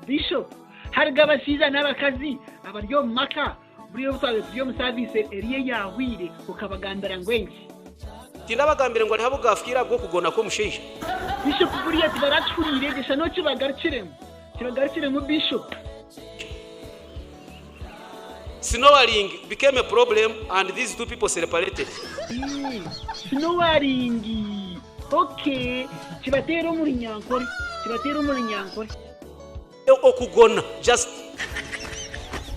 Bishop harga abasiza n'abakazi abaryo maka buriyo busabe byo mu service eriye yahwire ukabagambira ngwenki tindabagambire ngo ari habo gafira bwo kugona ko musheje Bishop buriya tibaracurire gisha no kibagarukiremo Bishop. Snoring became a problem and these two people separated. Snoring. Okay. Chibatero muri nyankore. Okugona just.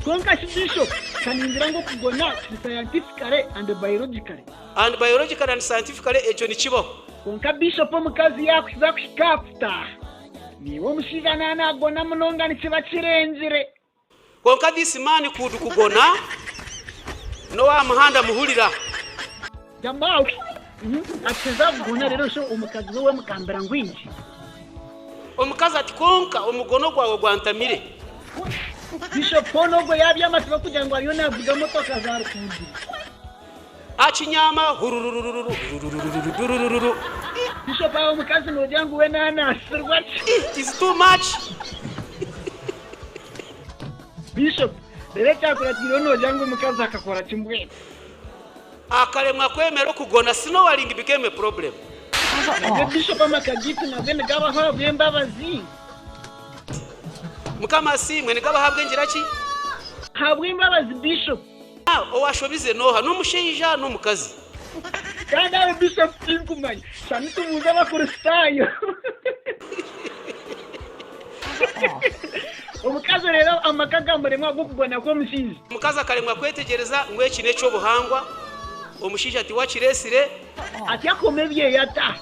Konka Bishop kanindira ngo kugona scientifically and biologically. And biologically and scientifically ejo ni kibaho. Konka Bishop omukazi yakuza kushikafta. Niwo mushigana nagona munonga nikiba kirengire. Konka this man kudu kugona no wa muhanda muhurira. Jamao. Ateza kugona rero sho omukazi we mukambira ngwinji. Omukazi ati konka omugono gwawe gwantamire. Bishop ponogo yabyamatiba kugira ngo ariyo navuga motoka za rukundi. Achinyama Bishop aho mukazi no jangu we nanasirwa. It's too much. Bishop rero cyakora no jangu mukazi akakora kimbwe. Akaremwa kwemera kugona Snoring became a problem. Bishop amakagiti na bene gaba ho bembabazi. Mukama si mwene gaba habwe ngiraki? Habwe imbabazi Bishop. Owashobize noha n'umusheija n'umukazi. Kandi aho Bishop tinkumanya sami tumuza bakuristayo. Omukazi rero amakagambare mwa kugona ko mushizi. Mukazi akaremwa kwetegereza ngwekine cyo buhangwa. Omushija ati wakiresire ati akomebye yata.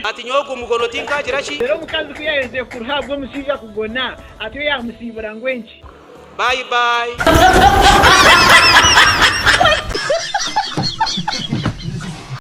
Ati nyogo mugono tinkagira ki? Rero mukazi kuyayenze kuruhabwo mushiza kugona ati yamusibura ngwenki. Bye bye.